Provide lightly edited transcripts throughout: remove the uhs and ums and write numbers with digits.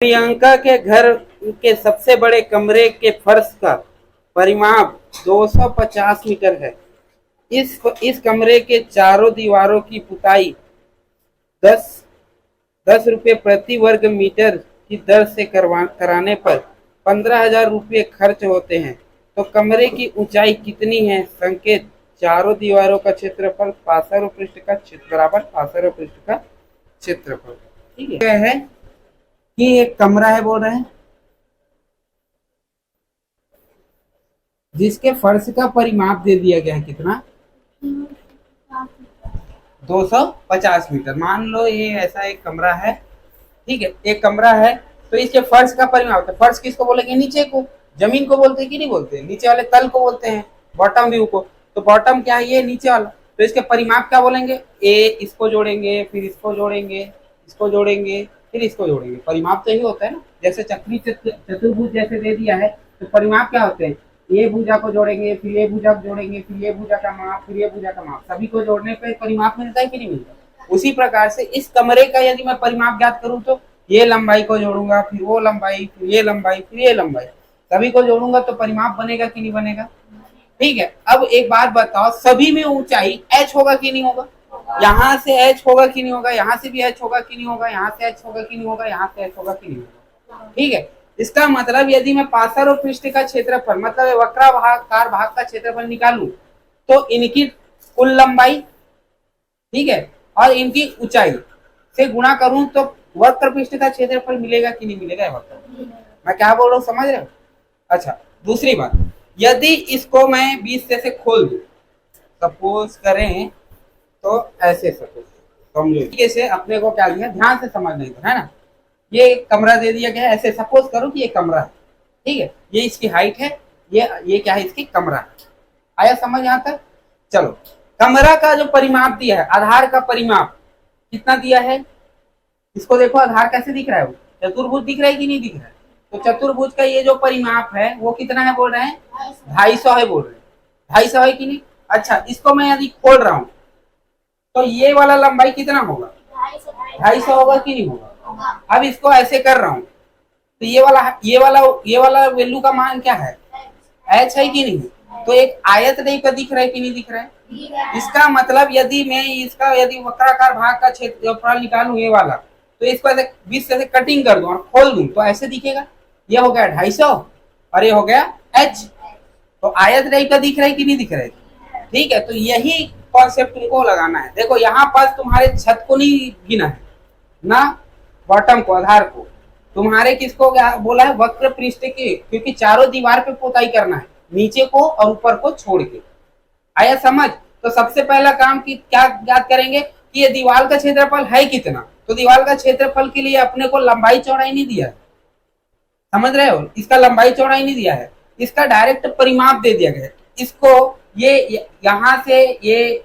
प्रियंका के घर के सबसे बड़े कमरे के फर्श का परिमाप 250 मीटर है। इस कमरे के चारों दीवारों की पुताई 10 रुपये प्रति वर्ग मीटर की दर से कराने पर 15,000 रुपये खर्च होते हैं। तो कमरे की ऊंचाई कितनी है? संकेत: चारों दीवारों का क्षेत्रफल पार्श्व पृष्ठ का क्षेत्र बराबर पार्श्व पृष्ठ का क्षेत्रफल। ठीक है कि एक कमरा है बोल रहे हैं जिसके फर्श का परिमाप दे दिया गया है कितना? 250 मीटर। मान लो ये ऐसा एक कमरा है, ठीक है, एक कमरा है, तो इसके फर्श का परिमाप, तो फर्श किसको बोलेंगे? नीचे को, जमीन को बोलते हैं कि नहीं बोलते? नीचे वाले तल को बोलते हैं, बॉटम व्यू को। तो बॉटम क्या है? ये नीचे वाला। तो इसके परिमाप क्या बोलेंगे? ए, इसको जोड़ेंगे, फिर इसको जोड़ेंगे, इसको जोड़ेंगे, फिर इसको जोड़ेंगे। परिमाप तो यही होता है ना। जैसे चतुर्भुज जैसे दे दिया है तो परिमाप क्या होते हैं? ये भुजा को जोड़ेंगे, फिर ये भुजा को जोड़ेंगे, फिर ये भुजा का माप, फिर ये भुजा का माप, सभी को जोड़ने पे परिमाप मिलता है कि नहीं मिलता? उसी प्रकार से इस कमरे का यदि मैं परिमाप ज्ञात करूं तो ये लंबाई को जोड़ूंगा, फिर वो लंबाई, फिर ये लंबाई, फिर ये लंबाई, सभी को जोड़ूंगा तो परिमाप बनेगा कि नहीं बनेगा? ठीक है। अब एक बात बताओ, सभी में ऊंचाई h होगा कि नहीं होगा? यहाँ से h होगा कि नहीं होगा? यहाँ से भी h होगा कि नहीं होगा? यहाँ से h होगा कि नहीं होगा? यहाँ से h होगा कि नहीं होगा? ठीक है। इसका मतलब यदि मैं पार्श्व पृष्ठ का क्षेत्रफल मतलब वक्राकार भाग का क्षेत्रफल निकालूं तो इनकी कुल लंबाई, ठीक है, और इनकी ऊंचाई से गुणा करूं तो वक्र पृष्ठ का क्षेत्रफल मिलेगा कि नहीं मिलेगा? मैं क्या बोल रहा हूँ, समझ रहे हो? अच्छा, दूसरी बात, यदि इसको मैं 20 से खोल दूं, सपोज करें तो ऐसे सपोज समझो, से अपने को क्या लिया, ध्यान से समझना है ना। ये कमरा दे दिया गया है, ऐसे सपोज करो कि ये कमरा है, ठीक है, ये इसकी हाइट है, ये क्या है? इसकी कमरा है। आया समझ यहाँ तक? चलो, कमरा का जो परिमाप दिया है, आधार का परिमाप कितना दिया है? इसको देखो, आधार कैसे दिख रहा है? वो चतुर्भुज दिख रहा है कि नहीं दिख रहा है? तो चतुर्भुज का ये जो परिमाप है वो कितना है बोल रहे हैं? 250 है बोल रहे हैं। 250 है कि नहीं? अच्छा, इसको मैं यदि खोल रहा हूं तो ये वाला लंबाई कितना होगा? 250 होगा कि नहीं होगा? अब इसको ऐसे कर रहा हूं तो ये वाला वैल्यू का मान क्या है? h है कि नहीं? तो एक आयत टाइप का दिख रहा है कि नहीं दिख रहा है? इसका मतलब यदि मैं इसका यदि वक्राकार भाग का क्षेत्रफल निकालूं ये वाला, तो इसको ऐसे 20 से कटिंग कर दूं और खोल दूं तो ऐसे दिखेगा। ये हो गया 250 और ये हो गया h। तो आयत टाइप का दिख रहा है कि नहीं दिख रहा है? ठीक है। तो यही कॉन्सेप्ट तुमको लगाना है। देखो, यहाँ पर तुम्हारे छत को नहीं गिना है ना, बॉटम को, आधार को, तुम्हारे किसको बोला है? वक्र पृष्ठ के, क्योंकि चारों दीवार पे पोताई करना है, नीचे को और ऊपर को छोड़ के। आया समझ? तो सबसे पहला काम की क्या याद करेंगे कि ये दीवार का क्षेत्रफल है कितना। तो दीवार का क्षेत्रफल के लिए अपने को लंबाई चौड़ाई नहीं दिया है, समझ रहे हो? इसका लंबाई चौड़ाई नहीं दिया है, इसका डायरेक्ट परिमाप दे दिया गया है। इसको ये यहाँ से ये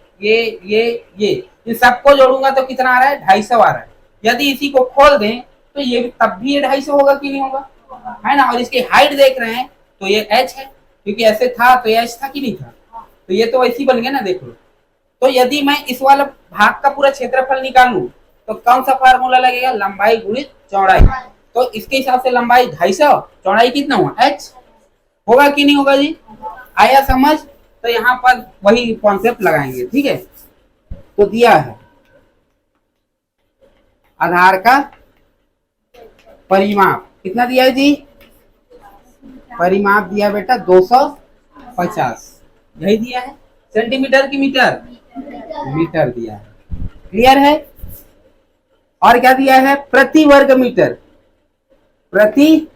इन सबको जोड़ूंगा तो कितना आ रहा है? 250 आ रहा है। यदि इसी को खोल दें तो ये तब भी ये 250 होगा कि नहीं होगा? है ना। और इसकी हाइट देख रहे हैं तो ये h है, क्योंकि ऐसे था तो ये h था कि नहीं था? तो ये तो वैसी बन गया ना, देख लो। तो यदि मैं इस वाला भाग का पूरा क्षेत्रफल निकालूं तो कौन सा फार्मूला लगेगा? लंबाई गुणित चौड़ाई। तो इसके हिसाब से लंबाई 250, चौड़ाई कितना हुआ? h होगा कि नहीं होगा जी? आया समझ? तो यहाँ पर वही कॉन्सेप्ट लगाएंगे, ठीक है। तो दिया है आधार का परिमाप कितना दिया है जी? परिमाप दिया बेटा 250, यही दिया है। सेंटीमीटर की मीटर? मीटर दिया है। क्लियर है? और क्या दिया है? प्रति वर्ग मीटर, प्रति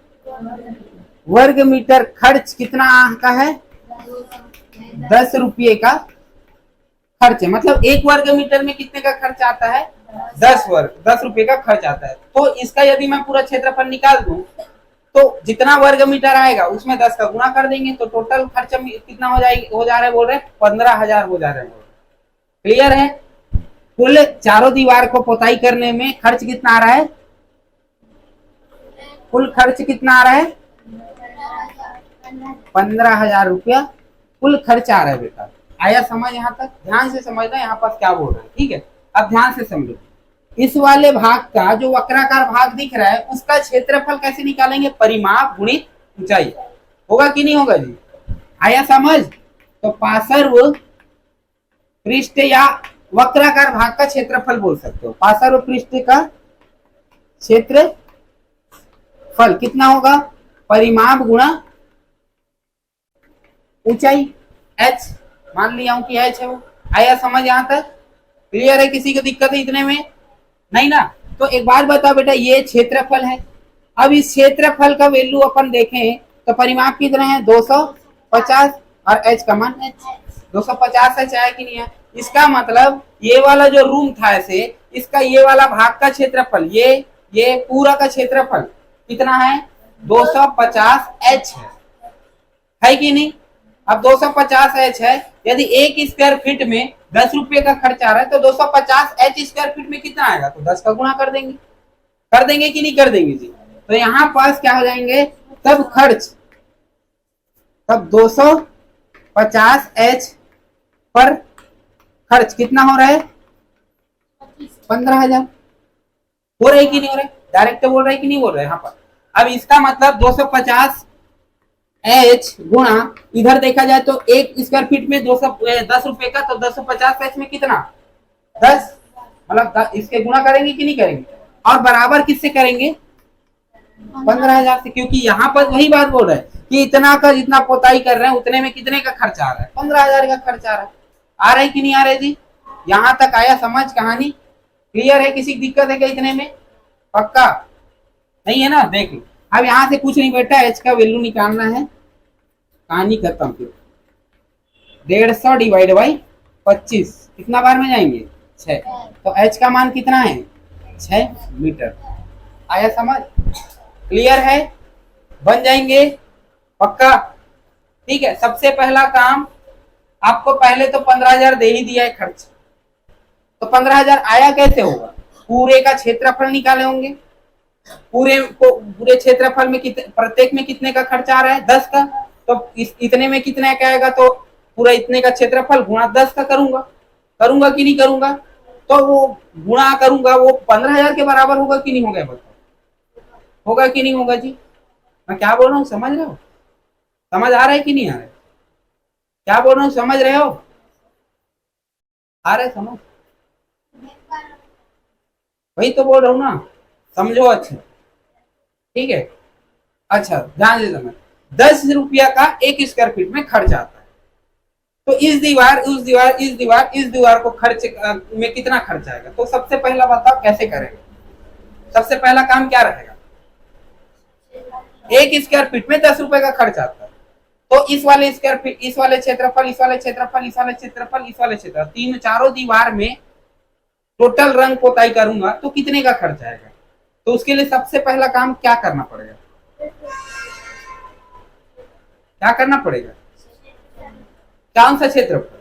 वर्ग मीटर खर्च कितना का है? 10 रुपये का खर्च है। मतलब एक वर्ग मीटर में कितने का खर्च आता है? 10 रुपये का खर्च आता है। तो इसका यदि मैं पूरा क्षेत्रफल निकाल दूं तो जितना वर्ग मीटर आएगा उसमें 10 का गुणा कर देंगे तो टोटल खर्च कितना हो जा रहा है बोल रहे हैं? 15,000 हो जा रहे हैं। क्लियर है? कुल चारों दीवार को पोताई करने में खर्च कितना आ रहा है? कुल खर्च कितना आ रहा है? 15,000 रुपया कुल खर्च आ रहा है बेटा। आया समझ यहाँ तक? ध्यान से समझना यहाँ पर क्या बोल रहे हैं, ठीक है। अब ध्यान से समझो, इस वाले भाग का जो वक्राकार भाग दिख रहा है उसका क्षेत्रफल कैसे निकालेंगे? परिमाप गुणित ऊंचाई। होगा कि नहीं होगा जी? आया समझ? तो पार्श्व पृष्ठ या वक्राकार भाग का क्षेत्रफल बोल सकते हो। पार्श्व पृष्ठ का क्षेत्रफल कितना होगा? परिमाप गुणा ऊंचाई, h मान लिया हूं कि h है वो। आया समझ? यहां तक क्लियर है? किसी को दिक्कत है इतने में? नहीं ना? तो एक बात बताओ बेटा, ये क्षेत्रफल है। अब इस क्षेत्रफल का वैल्यू अपन देखें तो परिमाप कितना है? 250 और h का मान h 250 h आया कि नहीं है? इसका मतलब ये वाला जो रूम था ऐसे, इसका ये वाला भाग का क्षेत्रफल, ये पूरा का क्षेत्रफल कितना है? 250 h है कि नहीं? अब 250 h है, यदि 1 स्क्वायर फीट में 10 रुपए का खर्च आ रहा है तो 250 h स्क्वायर फीट में कितना आएगा? तो 10 का गुणा कर देंगे। कर देंगे कि नहीं कर देंगे जी? तो यहाँ पास क्या हो जाएंगे तब खर्च, तब 250 h पर खर्च कितना हो रहा है? 15,000। हो रहा है कि नहीं हो रहा है? डायरेक्ट बोल रहा है कि नहीं बोल रहा है यहाँ पर? अब इसका मतलब 250 h गुणा, इधर देखा जाए तो 1 स्क्वायर फीट में 10 रुपए का, तो 250 h में कितना? 10, मतलब इसके गुणा करेंगे कि नहीं करेंगे? और बराबर किससे करेंगे? 15,000 से, क्योंकि यहाँ पर वही बात बोल रहे हैं कि इतना का जितना पोताई कर रहे हैं उतने में कितने का खर्च आ रहा है? 15,000 का खर्च आ रहा है। आ रहा है कि नहीं आ रहा है जी? यहाँ तक आया समझ? कहानी क्लियर है? किसी की दिक्कत है क्या इतने में? पक्का नहीं है ना? देख लो, अब यहाँ से कुछ नहीं बेटा, h का वैल्यू निकालना है, कहानी खत्म। फिर 150 डिवाइड बाई 25 कितना बार में जाएंगे? 6। तो h का मान कितना है? 6 मीटर। आया समझ? क्लियर है? बन जाएंगे? पक्का? ठीक है। सबसे पहला काम आपको पहले तो 15,000 दे ही दिया है खर्च, तो 15,000 आया कैसे होगा? पूरे का क्षेत्रफल निकाले होंगे। पूरे क्षेत्रफल में प्रत्येक में कितने का खर्च आ रहा है? 10 का। तो इतने में कितने का आएगा? तो पूरा इतने का क्षेत्रफल गुणा 10 का करूंगा कि नहीं करूंगा? तो वो गुणा करूंगा, वो 15,000 के बराबर होगा कि नहीं होगा? बताओ, होगा कि नहीं होगा जी? मैं क्या बोल रहा हूँ समझ रहे हो? समझ आ रहा है कि नहीं आ रहा है? क्या बोल रहा हूँ समझ रहे हो? आ रहा है समझ? वही तो बोल रहा हूँ ना, समझो अच्छे। ठीक है, अच्छा ध्यान से समझ। 10 रुपया का 1 स्क्वायर फीट में खर्च आता है, तो इस दीवार उस दीवार इस दीवार इस दीवार को खर्च में कितना खर्च आएगा? तो सबसे पहला बताओ कैसे करेंगे? सबसे पहला काम क्या रहेगा? 1 स्क्वायर फीट में 10 रुपए का खर्च आता है, तो इस वाले स्क्वायर फीट, इस वाले क्षेत्रफल, इस वाले क्षेत्रफल, इस वाले क्षेत्रफल, इस वाले क्षेत्रफल, चारों दीवार में टोटल रंग पोताई करूंगा तो कितने का खर्च आएगा? तो उसके लिए सबसे पहला काम क्या करना पड़ेगा? क्या करना पड़ेगा? कौन सा क्षेत्रफल?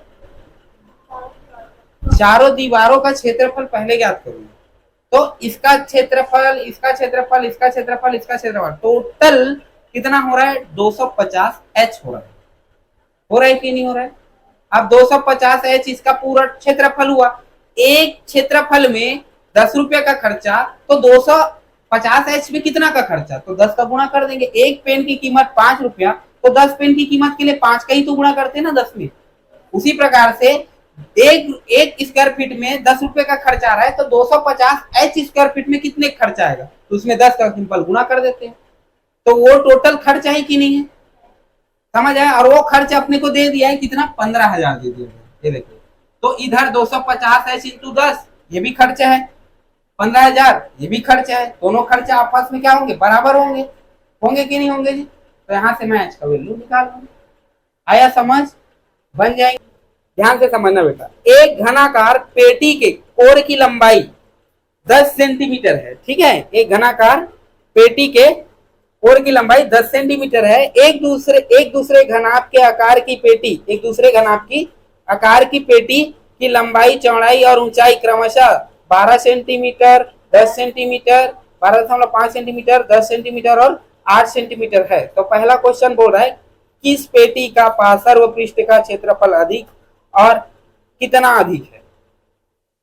चारों दीवारों का क्षेत्रफल पहले ज्ञात करूंगा, तो इसका क्षेत्रफल, इसका क्षेत्रफल, इसका क्षेत्रफल, इसका क्षेत्रफल, टोटल कितना हो रहा है? 250 h हो रहा है। हो रहा है कि नहीं हो रहा है? अब 250 h इसका पूरा क्षेत्रफल हुआ। एक क्षेत्रफल में 10 रुपया का खर्चा, तो 250 h में कितना का खर्चा? तो 10 का गुणा कर देंगे। एक पेन की कीमत 5 रुपया, तो 10 पेन की कीमत के लिए 5 का ही तो गुणा करते हैं ना 10 में। उसी प्रकार से एक स्क्वायर फीट में 10 रुपए का खर्च आ रहा है, तो 250 h स्क्वायर फीट में कितने खर्च आएगा? तो उसमें 10 का सिंपल गुणा कर देते हैं, तो वो टोटल खर्च है कि नहीं है? समझ आया? और वो खर्च अपने को दे दिया है कितना? 15,000 दे दिया है। ये देखो, तो इधर 250 h इंटू 10 ये भी खर्च है, 15,000 ये भी खर्च है। दोनों खर्च आपस में क्या होंगे? बराबर होंगे। होंगे कि नहीं होंगे जी? तो यहाँ से मैं h का वैल्यू निकाल लूंगा। आया समझ? बन जाएंगे। ध्यान से समझना बेटा, एक घनाकार पेटी के कोर की लंबाई 10 सेंटीमीटर है। ठीक है, एक घनाकार पेटी के कोर की लंबाई 10 सेंटीमीटर है। एक दूसरे घनाभ के आकार की पेटी, एक दूसरे घनाभ की आकार की पेटी की लंबाई, चौड़ाई और ऊंचाई क्रमशः 12 सेंटीमीटर, 10 सेंटीमीटर, 12.5 सेंटीमीटर, 10 सेंटीमीटर और 8 सेंटीमीटर है। तो पहला क्वेश्चन बोल रहा है किस पेटी का पार्श्व पृष्ठ का क्षेत्रफल अधिक और कितना अधिक है?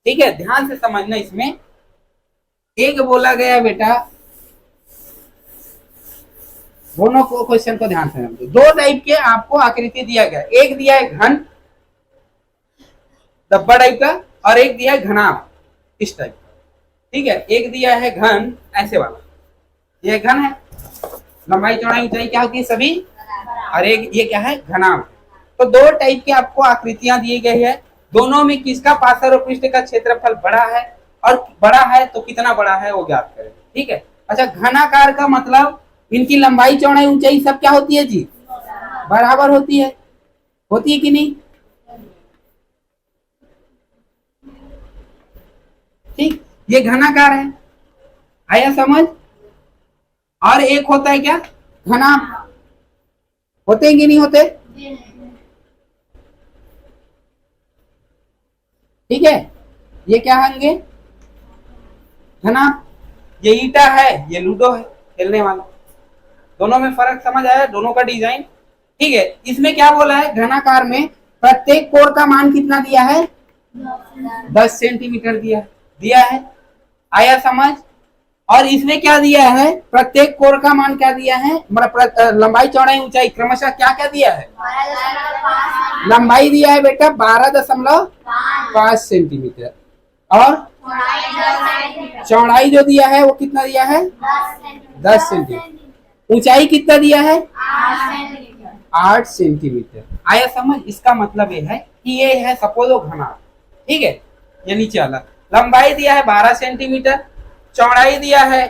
ठीक है, ध्यान से समझना। इसमें एक बोला गया बेटा, दोनों को क्वेश्चन को ध्यान से समझो। दो टाइप के आपको आकृति दिया गया, एक दिया है घन डब्बा टाइप का और एक दिया है घनाभ इस टाइप का, ठीक है। एक दिया है घन ऐसे वाला, ये घन है, लंबाई चौड़ाई ऊंचाई क्या होती है सभी, और एक ये क्या है घनाभ। तो दो टाइप की आपको आकृतियां दी गई है, दोनों में किसका पार्श्व और पृष्ठ का क्षेत्रफल बड़ा है, और बड़ा है तो कितना बड़ा है वो ज्ञात करें, ठीक है। अच्छा, घनाकार का मतलब इनकी लंबाई चौड़ाई ऊंचाई सब क्या होती है जी, बराबर होती है कि नहीं, ठीक, ये घनाकार है, आया समझ। और एक होता है क्या घनाभ, होते हैं कि नहीं होते, ठीक है। ये क्या होंगे घनाभ, ये ईटा है, ये लूडो है खेलने वाला, दोनों में फर्क समझ आया, दोनों का डिजाइन, ठीक है। इसमें क्या बोला है, घनाकार में प्रत्येक कोण का मान कितना दिया है, 10 सेंटीमीटर दिया है, आया समझ। और इसमें क्या दिया है, प्रत्येक कोण का मान क्या दिया है, मतलब लंबाई चौड़ाई ऊंचाई क्रमशः क्या क्या दिया है, लंबाई दिया है बेटा 12.5 सेंटीमीटर, और चौड़ाई जो दिया है वो कितना दिया है, 10 सेंटीमीटर, ऊंचाई कितना दिया है, 8 सेंटीमीटर, आया समझ। इसका मतलब ये है कि ये है सपोज वो घनाभ, ठीक है, ये नीचे वाला, लंबाई दिया है 12 सेंटीमीटर, चौड़ाई दिया है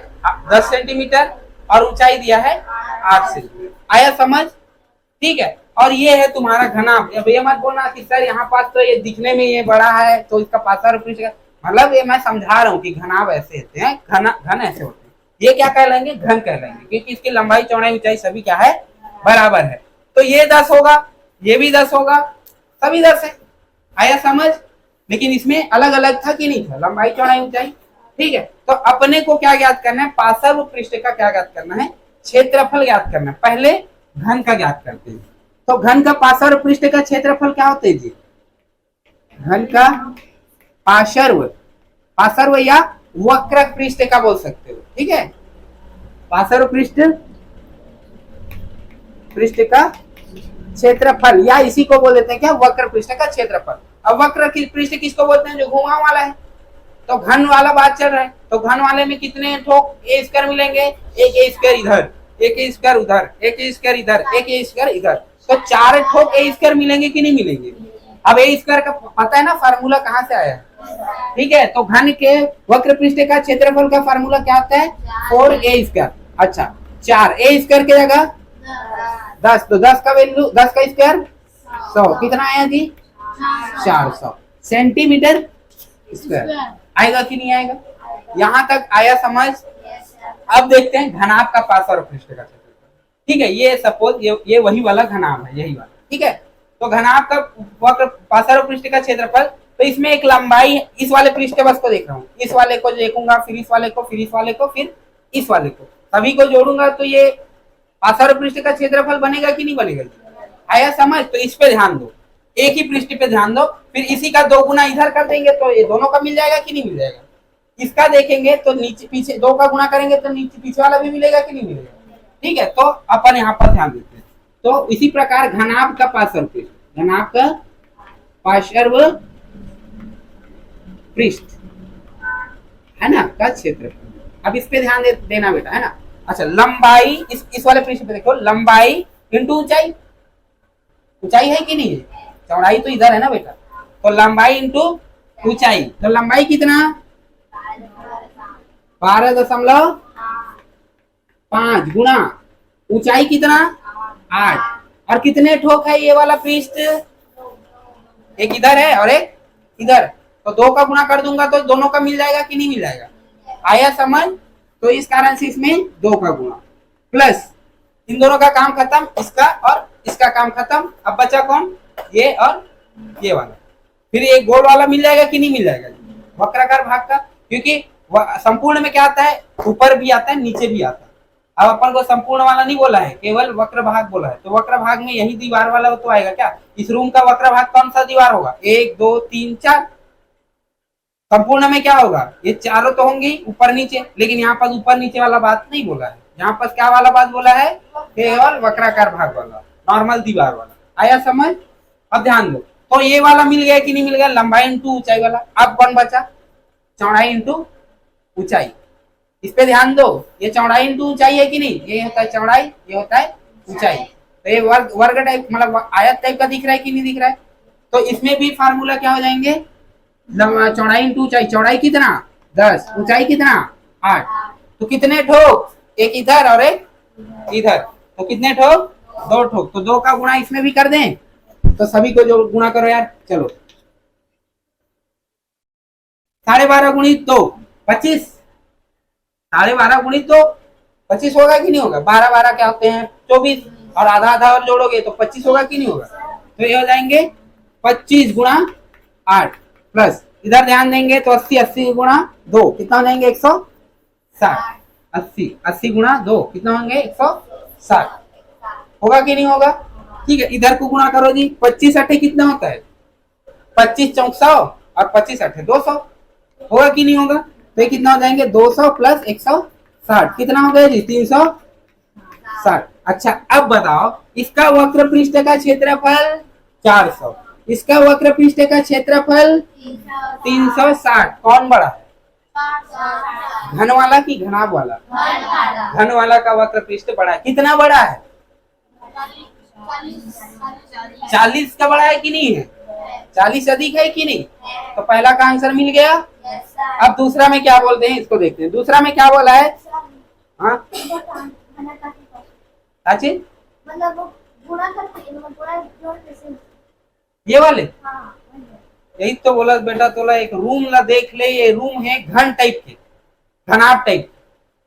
10 सेंटीमीटर और ऊंचाई दिया है 8 सेंटीमीटर, आया समझ, ठीक है। और ये है तुम्हारा घनाभ। अब ये मत बोलना कि सर यहाँ पास तो ये दिखने में ये बड़ा है तो इसका पार्श्व और पृष्ठ, मतलब ये मैं समझा रहा हूँ कि घनाभ ऐसे होते हैं, घन ऐसे होते हैं, ये क्या कहलाएंगे, घन कहलाएंगे, क्योंकि इसकी लंबाई चौड़ाई ऊंचाई सभी क्या है, बराबर है। तो ये 10 होगा, ये भी 10 होगा, सभी 10 है, आया समझ। लेकिन इसमें अलग अलग था कि नहीं था, लंबाई चौड़ाई ऊंचाई, ठीक है। तो अपने को क्या ज्ञात करना है, पार्श्व पृष्ठ का क्या ज्ञात करना है, क्षेत्रफल ज्ञात करना है। पहले घन का ज्ञात करते हैं, तो घन का पार्श्व पृष्ठ का क्षेत्रफल क्या होता है जी, घन का पार्श्व या वक्र पृष्ठ का बोल सकते हो, ठीक है। पार्श्व पृष्ठ का क्षेत्रफल, या इसी को बोल देते हैं क्या, वक्र पृष्ठ का क्षेत्रफल। अब वक्र पृष्ठ किसको बोलते हैं, जो घुमाव वाला है। तो घन वाला बात चल रहा है, तो घन वाले में कितने ठोक ए स्क्वायर मिलेंगे, एक ए स्क्वायर इधर, एक ए स्क्वायर उधर, एक ए स्क्वायर इधर, एक ए स्क्वायर इधर, तो 4 ठोक ए स्क्वायर मिलेंगे कि नहीं मिलेंगे। अब ए स्क्वायर का पता है ना फार्मूला कहाँ से आया, ठीक है। तो घन के वक्र पृष्ठ का क्षेत्रफल का फार्मूला क्या आता है, 4a स्क्वायर। अच्छा, 4 ए स्क्वायर की जगह 10, तो 10 का वैल्यू, 10 का स्क्वायर 100, कितना आया जी, 400 सेंटीमीटर स्क्वायर, आएगा कि नहीं आएगा, यहाँ तक आया समझ। अब देखते हैं घनाभ का पार्श्व और पृष्ठ का क्षेत्रफल, ठीक है। ये सपोज ये वही वाला घनाभ है, यही वाला, ठीक है। तो घनाभ का वक्र पार्श्व और पृष्ठ का क्षेत्रफल, तो इसमें एक लंबाई, इस वाले पृष्ठ बस को देख रहा हूँ, इस वाले को देखूंगा, फिर इस वाले को, फिर इस वाले को, फिर इस वाले को, सभी को जोड़ूंगा तो ये पार्श्व और पृष्ठ का क्षेत्रफल बनेगा कि नहीं बनेगा, आया समझ। तो इस पे ध्यान दो, एक ही पृष्ठ पे ध्यान दो, फिर इसी का 2 गुना इधर कर देंगे तो ये दोनों का मिल जाएगा कि नहीं मिल जाएगा। इसका देखेंगे तो नीचे पीछे 2 का गुना करेंगे तो नीचे पीछे वाला भी मिलेगा कि नहीं मिलेगा, ठीक है। तो अपन यहाँ पर ध्यान देते हैं। तो इसी प्रकार घनाभ का पार्श्व पृष्ठ, घनाभ का पार्श्व पृष्ठ है ना का क्षेत्रफल, अब इस पे ध्यान देना बेटा, है ना। अच्छा, लंबाई इस वाले पृष्ठ पे देखो, लंबाई इंटू ऊंचाई, ऊंचाई है कि नहीं है, चौड़ाई तो इधर है ना बेटा, तो लंबाई इंटू ऊंचाई, तो लंबाई कितना 12.5 गुना ऊंचाई कितना 8, और कितने ठोक है ये वाला पृष्ठ, एक इधर है और एक इधर, तो 2 का गुना कर दूंगा तो दोनों का मिल जाएगा कि नहीं मिल जाएगा, आया समझ। तो इस कारण से इसमें 2 का गुना प्लस इन दोनों का काम खत्म, इसका और इसका काम खत्म। अब बचा कौन, ये और ये वाला, फिर ये गोल वाला मिल जाएगा कि नहीं मिल जाएगा, वक्राकार भाग का, क्योंकि संपूर्ण में क्या आता है, ऊपर भी आता है नीचे भी आता है। अब अपन को संपूर्ण वाला नहीं बोला है, केवल वक्र भाग बोला है, तो वक्र भाग में यही दीवार वाला तो आएगा क्या, इस रूम का वक्र भाग कौन सा दीवार होगा, 1 2 3 4, संपूर्ण में क्या होगा, ये चारों तो होंगे ऊपर नीचे, लेकिन यहाँ पर ऊपर नीचे वाला बात नहीं बोला है। यहाँ पर क्या वाला बात बोला है, केवल वक्राकार भाग वाला, नॉर्मल दीवार वाला। आया समझ? अब ध्यान दो, तो ये वाला मिल गया कि नहीं मिल गया, लंबाई इंटू ऊंचाई वाला। अब कौन बचा, चौड़ाई इंटू ऊंचाई। इस पे ध्यान दो, ये चौड़ाई इंटू ऊंचाई है कि नहीं, ये होता है चौड़ाई, ये होता है ऊंचाई। तो ये वर्ग टाइप मतलब आयत टाइप का दिख रहा है कि नहीं दिख रहा है। तो इसमें भी फार्मूला क्या हो जाएंगे, चौड़ाई इंटू ऊंचाई। चौड़ाई कितना 10, ऊंचाई कितना 8। तो कितने ठोक, एक इधर और एक इधर, तो कितने ठोक, 2 ठोक। तो 2 का गुणा इसमें भी कर दें, तो सभी को जो गुणा करो यार, चलो 12.5 गुणित 2 25, 12.5 गुणित 2 25 होगा कि नहीं होगा। 12 12 क्या होते हैं 24, और आधा आधा और जोड़ोगे तो 25 होगा कि नहीं होगा। तो ये हो जाएंगे 25 गुणा 8 प्लस इधर ध्यान देंगे तो 80, 80 गुणा 2 कितना हो जाएंगे 160। 80 80 गुणा 2 कितना होंगे 160, होगा कि नहीं होगा। ठीक है, इधर को गुणा करो जी, 25 8 कितना होता है 25 चौक 100 और 25 8 200, होगा कि नहीं होगा। तो ये कितना हो जाएंगे 200 प्लस 160 कितना हो गया जी 360। अच्छा अब बताओ, इसका वक्र पृष्ठ का क्षेत्रफल 400, इसका वक्र पृष्ठ का क्षेत्रफल 360, कौन बड़ा है, घन वाला कि घनाभ वाला, घन वाला का वक्र पृष्ठ बड़ा है। कितना बड़ा है 40 का बड़ा है कि नहीं है, 40 अधिक है कि नहीं। तो पहला का आंसर मिल गया। अब दूसरा में क्या बोलते हैं इसको देखते हैं, दूसरा में क्या बोला है। हाँ ये वाले, यही तो बोला बेटा, तोला एक रूम ला देख ले, ये रूम है घन टाइप के, घनाभ टाइप।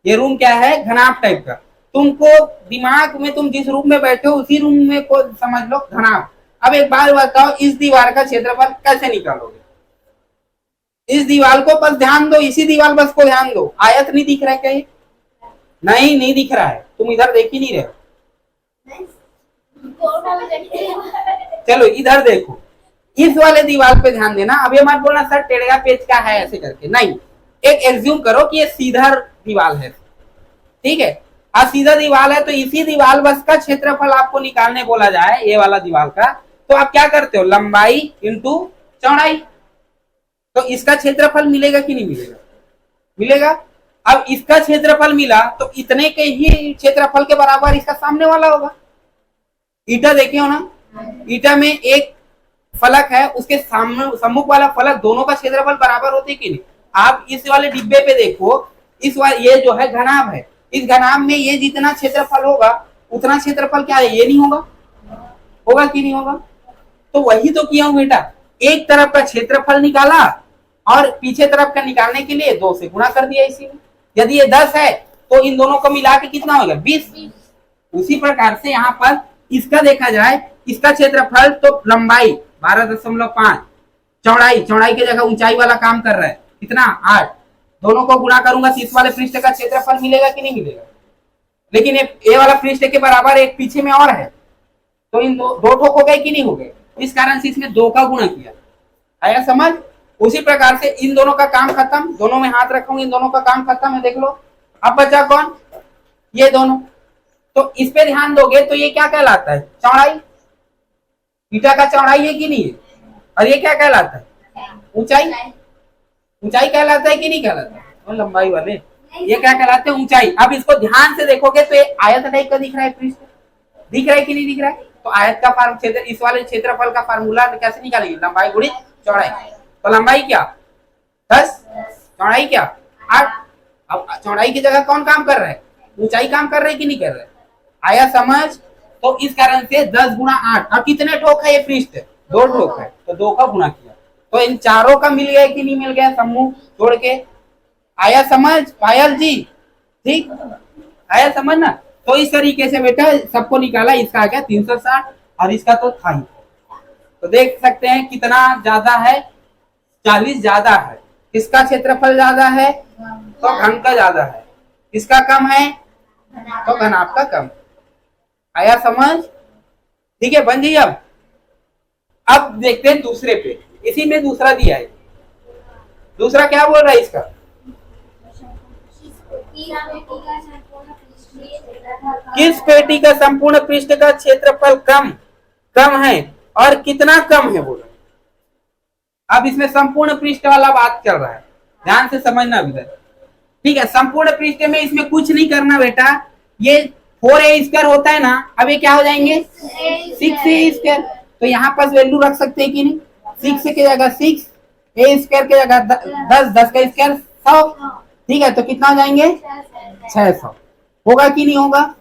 ये रूम क्या है, घनाभ टाइप का। तुमको दिमाग में तुम जिस रूम में बैठे हो उसी रूम में को समझ लो घनाभ। अब एक बात बताओ, इस दीवार का क्षेत्रफल कैसे निकालोगे। इस दीवार को बस ध्यान दो, इसी दीवार बस को ध्यान दो, आयत नहीं दिख रहा है कहीं, नहीं दिख रहा है, तुम इधर देख ही नहीं रहे। चलो इधर देखो, इस वाले दीवार पे ध्यान देना। अब ये मत बोलना सर टेढ़ा पेज का है ऐसे करके, नहीं, एक एज्यूम करो कि ये सीधा दीवार है, ठीक है। अब सीधा दीवार है तो इसी दीवार बस का क्षेत्रफल आपको निकालने बोला जाए, ये वाला दीवार का, तो आप क्या करते हो, लंबाई इंटू चौड़ाई। तो इसका क्षेत्रफल मिलेगा कि नहीं मिलेगा, मिलेगा। अब इसका क्षेत्रफल मिला तो इतने के ही क्षेत्रफल के बराबर इसका सामने वाला होगा। ईटा देखे हो ना, ईटा में एक फलक है, उसके सामने सम्मुख वाला फलक, दोनों का क्षेत्रफल बराबर होते कि नहीं। आप इस वाले डिब्बे पे देखो, इस वाले ये जो है घनाभ है, इस घनाभ में ये जितना क्षेत्रफल होगा उतना क्षेत्रफल क्या है, ये नहीं होगा, होगा कि नहीं होगा। तो वही तो किया हूं बेटा, एक तरफ का क्षेत्रफल निकाला और पीछे तरफ का निकालने के लिए 2 से गुणा कर दिया इसी में। यदि ये 10 है तो इन दोनों को मिला के कितना होगा 20। उसी प्रकार से यहाँ पर इसका देखा जाए, इसका क्षेत्रफल तो लंबाई 12.5, चौड़ाई, चौड़ाई की जगह ऊंचाई वाला काम कर रहा है कितना 8, दोनों को गुणा करूंगा तो इस वाले पृष्ठ का क्षेत्रफल मिलेगा कि नहीं मिलेगा। लेकिन ये वाला पृष्ठ के बराबर एक पीछे में और है, तो इन दो ठोक हो गए कि नहीं हो गए, इस कारण से इसमें 2 का गुणा किया। आया समझ। उसी प्रकार से इन दोनों का काम खत्म, दोनों में हाथ रखूंगे, इन दोनों का काम खत्म है, देख लो। अब बचा कौन, ये दोनों। तो इस पे ध्यान दोगे तो ये क्या कहलाता है, चौड़ाई। ईटा का चौड़ाई है कि नहीं है, और ये क्या कहलाता है, ऊंचाई। ऊंचाई कहलाता है कि नहीं कहलाता है, और लंबाई वाले ये क्या कहलाते हैं, ऊंचाई। अब इसको ध्यान से देखोगे तो ये आयत टाइप का दिख रहा है, पृष्ठ दिख रहा है कि नहीं दिख रहा है। तो आयत का क्षेत्र, इस वाले क्षेत्रफल का फार्मूला कैसे निकालेंगे, लंबाई गुणित चौड़ाई। तो लंबाई क्या 10, चौड़ाई क्या 8। अब चौड़ाई की जगह कौन काम कर रहा है, ऊंचाई काम कर रहा है कि नहीं कर रहा है। आया समझ। तो इस कारण से 10 गुणा 8, अब कितने ठोक है ये पृष्ठ, 2 ठोक है, तो 2 का गुणा किया। तो इन चारों का मिल गया कि नहीं मिल गया, समूह जोड़ के। आया समझ पायल जी, ठीक आया समझ ना। तो इस तरीके से बेटा सबको निकाला, इसका आ गया 360 और इसका तो था ही। तो देख सकते हैं कितना ज्यादा है, 40 ज्यादा है। किसका क्षेत्रफल ज्यादा है, तो घन का ज्यादा है। किसका कम है, तो घनाभ का कम। आया समझ, ठीक है बन जी। अब देखते हैं दूसरे पे, इसी में दूसरा दिया है, दूसरा क्या बोल रहा है इसका, किस पेटी का संपूर्ण पृष्ठ का क्षेत्रफल कम कम है और कितना कम है बोल रहा है। अब इसमें संपूर्ण पृष्ठ वाला बात चल रहा है, ध्यान से समझना भी। ठीक है, संपूर्ण पृष्ठ में इसमें कुछ नहीं करना बेटा, ये 4a² होता है ना, अब ये क्या हो जाएंगे 6a²। तो यहाँ पर वैल्यू रख सकते हैं कि नहीं, 6 की जगह 6, a² की जगह 10, 10 का स्क्वायर 100। ठीक है, तो कितना हो जाएंगे 600। होगा कि नहीं होगा,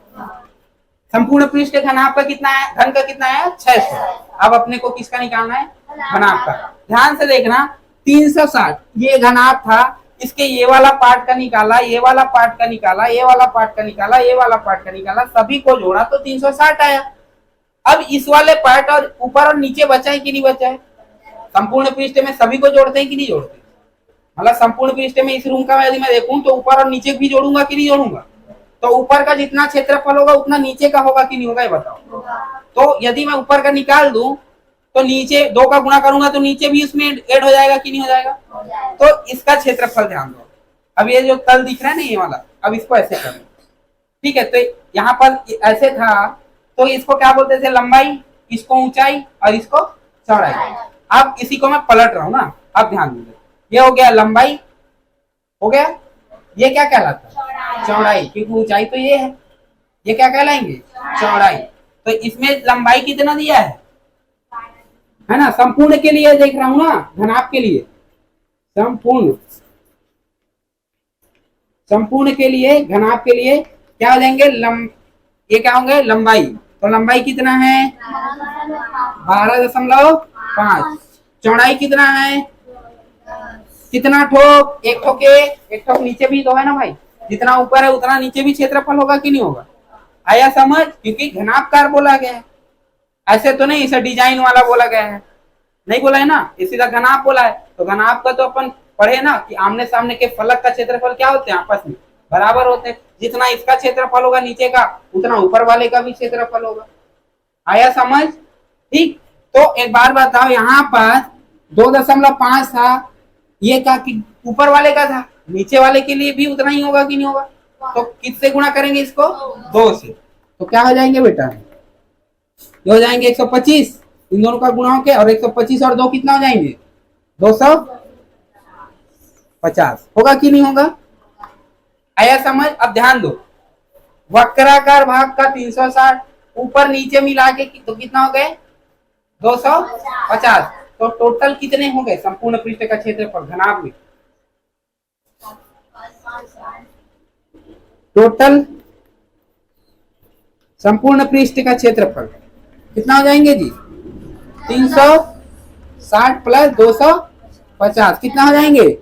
संपूर्ण पृष्ठ घनाभ का कितना है, घन का कितना है 600। अब अपने को किसका निकालना है, घनाभ का। ध्यान से देखना 360 ये घनाभ था, इसके ये वाला पार्ट का निकाला, ये वाला पार्ट का निकाला, ये वाला पार्ट का निकाला, ये वाला पार्ट का निकाला, सभी को जोड़ा तो 360 आया। अब इस वाले पार्ट और ऊपर और नीचे बचा है कि नहीं बचा है, संपूर्ण पृष्ठ में सभी को जोड़ते हैं कि नहीं जोड़ते, मतलब संपूर्ण पृष्ठ में इस रूम का यदि मैं देखूं तो ऊपर और नीचे भी जोड़ूंगा कि नहीं जोड़ूंगा, तो ऊपर का जितना क्षेत्रफल होगा उतना नीचे का होगा कि नहीं होगा, ये बताओ। तो यदि मैं ऊपर का निकाल दूं तो नीचे 2 का गुणा करूंगा तो नीचे भी इसमें ऐड हो जाएगा कि नहीं हो जाएगा। तो इसका क्षेत्रफल ध्यान दो, अब ये जो तल दिख रहा है ना ये वाला, अब इसको ऐसे कर लो। ठीक है, तो यहाँ पर ऐसे था तो इसको क्या बोलते थे, लंबाई, इसको ऊंचाई और इसको चौड़ाई। अब इसी को मैं पलट रहा हूँ ना, अब ध्यान दीजिए, ये हो गया लंबाई, हो गया, ये क्या कहलाता है चौड़ाई, क्योंकि ऊंचाई तो ये है, ये क्या कहलाएंगे चौड़ाई। तो इसमें लंबाई कितना दिया है ना, संपूर्ण के लिए देख रहा हूं ना, घनाभ के लिए, संपूर्ण के लिए, घनाभ के लिए क्या हो जाएंगे, ये क्या होंगे लंबाई। तो लंबाई कितना है 12.5, चौड़ाई कितना है, कितना ठोक, एक ठोक, एक ठोक नीचे भी तो है ना भाई, जितना ऊपर है उतना नीचे भी क्षेत्रफल होगा कि नहीं होगा। आया समझ, क्योंकि घनाभकार बोला गया है, ऐसे तो नहीं इसे डिजाइन वाला बोला गया है, नहीं बोला है ना, इसी का घनाभ बोला है। तो घनाभ का तो अपन पढ़े ना कि आमने सामने के फलक का क्षेत्रफल क्या होते हैं, आपस में बराबर होते हैं, जितना इसका क्षेत्रफल होगा नीचे का उतना ऊपर वाले का भी क्षेत्रफल होगा। आया समझ, ठीक। तो एक बार बताओ, यहाँ पर 2.5 था, ये का ऊपर वाले का था, नीचे वाले के लिए भी उतना ही होगा कि नहीं होगा। तो किससे गुणा करेंगे इसको, 2 से, तो क्या हो जाएंगे बेटा, ये हो जाएंगे 125, इन दोनों का गुणा होके, और 125 और 2 कितना हो जाएंगे 250, होगा कि नहीं होगा। आया समझ। अब ध्यान दो, वक्राकार भाग का 360 ऊपर नीचे मिला के तो कितना हो गए 250, तो टोटल कितने हो गए संपूर्ण पृष्ठ का क्षेत्रफल घनाभ में, टोटल संपूर्ण पृष्ठ का क्षेत्रफल कितना हो जाएंगे जी 360 प्लस 250 कितना हो जाएंगे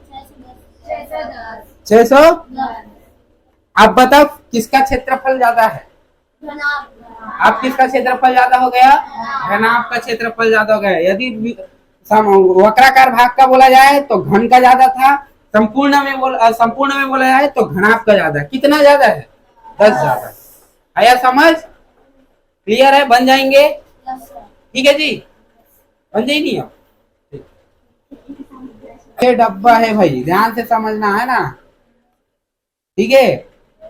600। अब बताओ किसका क्षेत्रफल ज्यादा है, अब किसका क्षेत्रफल ज्यादा हो गया, घनाभ का क्षेत्रफल ज्यादा हो गया। यदि वक्राकार भाग का बोला जाए तो घन का ज्यादा था, संपूर्ण में बोला जाए तो घनाभ का ज्यादा। कितना ज्यादा है 10 ज्यादा। आया समझ, क्लियर है, बन जाएंगे, ठीक है जी, बन जाए नहीं हो। ये डब्बा है भाई, ध्यान से समझना है ना, ठीक है,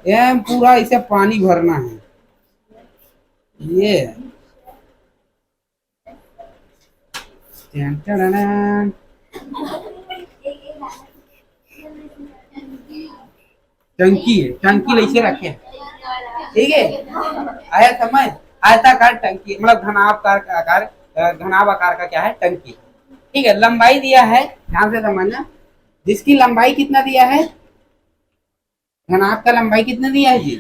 ये पूरा इसे पानी भरना है, ये टंकी है, टंकी ऐसे रखे, ठीक है। आया समझ, आयताकार टंकी मतलब घनाभ आकार का क्या है टंकी, ठीक है। लंबाई दिया है, ध्यान से समझना, जिसकी लंबाई कितना दिया है, घनाभ का लंबाई कितना दिया है जी,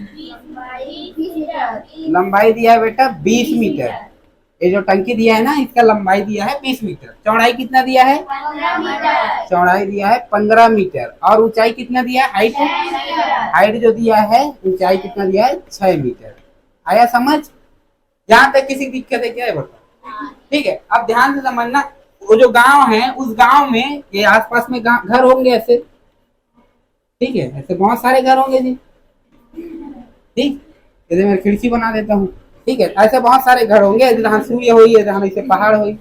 लंबाई दिया है बेटा 20 मीटर। ये जो टंकी दिया है ना इसका लंबाई दिया है 20 मीटर। चौड़ाई कितना दिया है 15 मीटर। चौड़ाई दिया है 15 मीटर। और ऊंचाई कितना दिया है, हाइट जो दिया है, ऊंचाई कितना दिया है 6 मीटर। आया समझ, यहाँ तक किसी दिक्कत है क्या है बताओ, ठीक है। अब ध्यान से समझना, वो जो गांव है उस गांव में ये आसपास में घर होंगे ऐसे, ठीक है, ऐसे बहुत सारे घर होंगे जी, ठीक। इधर मैं खिड़की बना देता हूँ, ठीक है। ऐसे बहुत सारे घर होंगे, जहाँ सूर्य हुई है, जहाँ इसे पहाड़ हुई,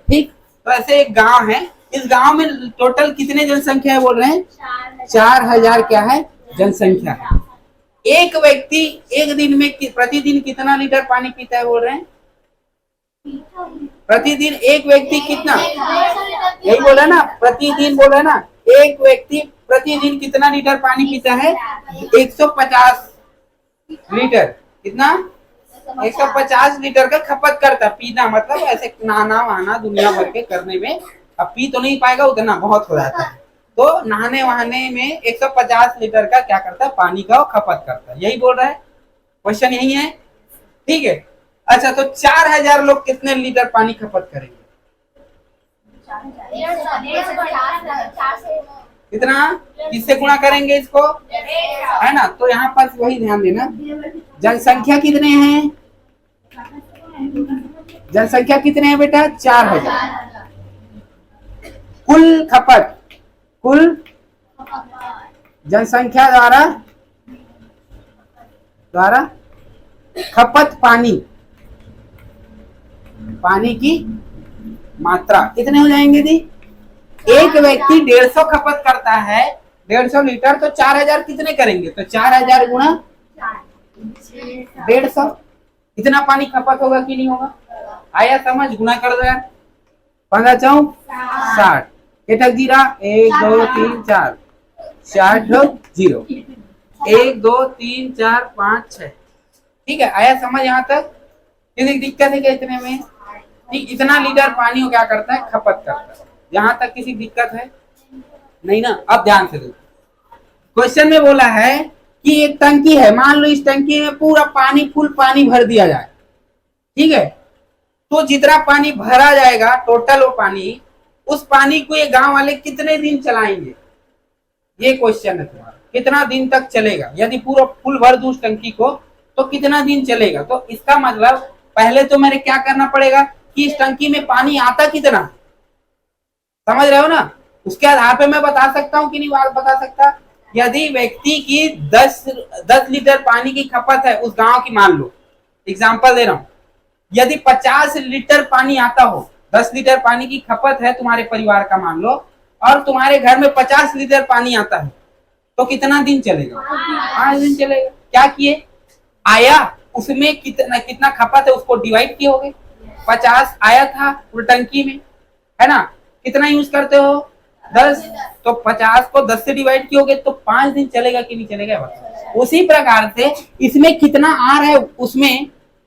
ठीक। तो ऐसे एक गांव है, इस गांव में टोटल कितने जनसंख्या है बोल रहे हैं? 4000 क्या है जनसंख्या है। एक व्यक्ति एक दिन में प्रतिदिन कितना लीटर पानी पीता है बोल रहे हैं? प्रतिदिन एक व्यक्ति कितना, यही बोला ना, प्रतिदिन बोला ना, एक व्यक्ति प्रतिदिन कितना लीटर पानी पीता है? 150 लीटर। कितना? 150 लीटर का खपत करता। पीना मतलब ऐसे नहाना वहाना दुनिया भर के करने में, अब पी तो नहीं पाएगा, उतना बहुत हो जाता है। तो नहाने वहाने में 150 लीटर का क्या करता है? पानी का खपत करता है। यही बोल रहा है, क्वेश्चन यही है। ठीक है, अच्छा तो 4000 लोग कितने लीटर पानी खपत करेंगे? कितना? किससे गुणा करेंगे इसको, है ना? तो यहाँ पर वही ध्यान देना, जनसंख्या कितने हैं? जनसंख्या कितने हैं बेटा? 4000। कुल खपत, कुल जनसंख्या द्वारा खपत पानी, पानी की मात्रा कितने हो जाएंगे जी? एक व्यक्ति 150 खपत करता है, 150 लीटर, तो 4000 कितने करेंगे? तो 4000 गुणा 150, इतना पानी खपत होगा कि नहीं होगा? आया समझ? गुणा कर दो यार, 15 चौक 60, केटक जीरा 1 2 3 4, 60 0, 1 2 3 4 5 6। ठीक है, आया समझ यहाँ तक? किसी दिक्कत है क्या इतने में? ठीक, इतना लीटर पानी को क्या करता है? खपत करता है। यहाँ तक किसी दिक्कत है नहीं ना? अब ध्यान से देखो, क्वेश्चन में बोला है कि एक टंकी है, मान लो इस टंकी में पूरा पानी, फुल पानी भर दिया जाए। ठीक है, तो जितना पानी भरा जाएगा टोटल वो पानी, उस पानी को ये गांव वाले कितने दिन चलाएंगे? ये क्वेश्चन है तुम्हारा, कितना दिन तक चलेगा? यदि पूरा फुल भर दूं उस टंकी को तो कितना दिन चलेगा? तो इसका मतलब पहले तो मेरे क्या करना पड़ेगा कि इस टंकी में पानी आता कितना, समझ रहे हो ना? उसके आधार पे मैं बता सकता हूँ कि नहीं बता सकता। यदि व्यक्ति की 10 लीटर पानी की खपत है उस गांव की, मान लो एग्जांपल दे रहा हूँ, यदि 50 लीटर पानी आता हो, 10 लीटर पानी की खपत है तुम्हारे परिवार का मान लो, और तुम्हारे घर में 50 लीटर पानी आता है, तो कितना दिन चलेगा? 5 दिन चलेगा। क्या किए? आया उसमें कितना खपत है उसको डिवाइड किए होगे। 50 आया था फुल टंकी में, है ना? कितना यूज करते हो? 10, तो 50 को 10 से डिवाइड किए तो 5 दिन चलेगा कि नहीं चलेगा? उसी प्रकार से इसमें कितना आ रहा है, उसमें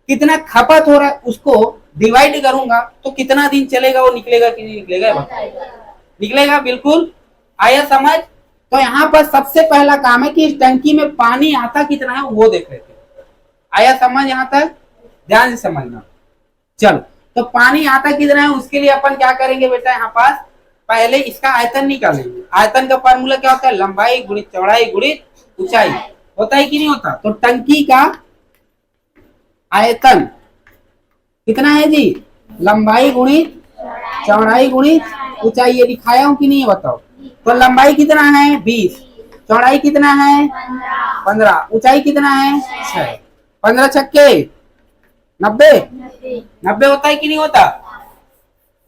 कितना खपत हो रहा है, उसको डिवाइड करूंगा तो कितना दिन चलेगा, वो निकलेगा कि नहीं निकलेगा? निकलेगा, बिल्कुल। आया समझ? तो यहाँ पर सबसे पहला काम है कि इस टंकी में पानी आता कितना है वो देख लेते हैं। आया समझ यहाँ तक? ध्यान से समझना। चलो, तो पानी आता कितना है उसके लिए अपन क्या करेंगे बेटा, यहाँ पास पहले इसका आयतन निकालेंगे। आयतन का फार्मूला क्या होता है? लंबाई गुणित चौड़ाई गुणित ऊंचाई, होता है कि नहीं होता? तो टंकी का आयतन कितना है जी? लंबाई गुणित चौड़ाई गुणित ऊंचाई। ये दिखाया हूं कि नहीं बताओ? तो लंबाई कितना है? 20, चौड़ाई कितना है? 15, ऊंचाई कितना है? 6। 15 छक्के 90, 90 होता है कि नहीं होता?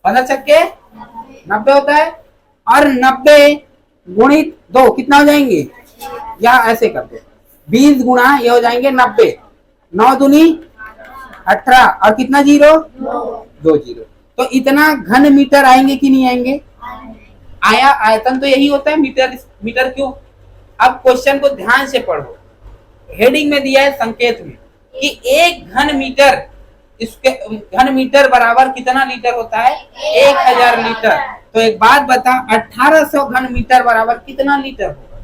15 छक्के 90 होता है। और 90 गुणित 2 कितना हो जाएंगे? या ऐसे कर दो, 20 गुणा ये हो जाएंगे 90, 9 दूनी 18, और कितना जीरो? 2 जीरो। तो इतना घन मीटर आएंगे कि नहीं आएंगे? आया। आयतन तो यही होता है, मीटर। मीटर क्यों? अब क्वेश्चन को ध्यान से पढ़ो, हेडिंग में दिया है संकेत में कि 1 घन मीटर, इसके घन मीटर बराबर कितना लीटर होता है? 1000 लीटर। तो एक बात बता, 1800 घन मीटर बराबर कितना लीटर होगा?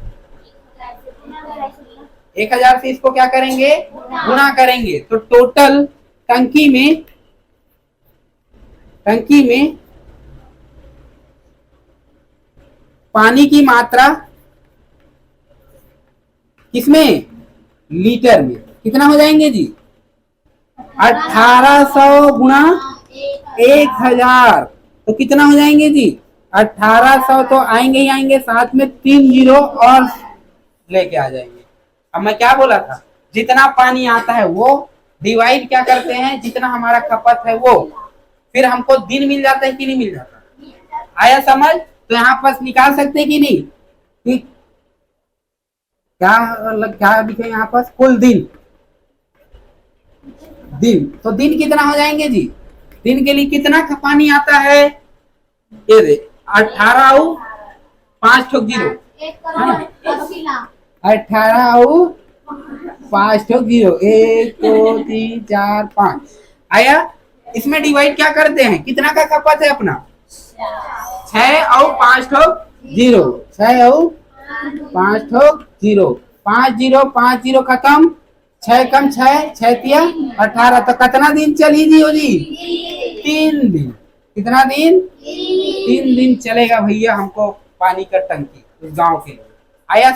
1000 से इसको क्या करेंगे? गुणा करेंगे। तो टोटल टंकी में पानी की मात्रा किसमें? लीटर में। कितना हो जाएंगे जी? 1800 गुणा 1000, तो कितना हो जाएंगे जी? 1800 तो आएंगे ही आएंगे, साथ में 3 जीरो और लेके आ जाएंगे। अब मैं क्या बोला था? जितना पानी आता है वो डिवाइड क्या करते हैं, जितना हमारा खपत है वो, फिर हमको दिन मिल जाता है कि नहीं मिल जाता? आया समझ? तो यहाँ पर निकाल सकते कि नहीं? ठीक, क्या लिखे यहाँ पर? कुल दिन। दिन तो दिन कितना हो जाएंगे जी? दिन के लिए कितना का पानी आता है? ये दे 18 और 5 ठोक 0, 18 और 5 ठोक 0, 1 2 3 4 5 आया। इसमें डिवाइड क्या करते हैं? कितना का खपत है अपना? 6 और 5 ठोक 0, 6 और 5 ठोक 0, 5 0 5 0 खत्म, 6 कम 6 6 तिया 18। तो कितना दिन चली जी हो जी? 3 दिन। कितना दिन? 3 दिन चलेगा भैया हमको पानी का टंकी उस गांव के लिए। आया?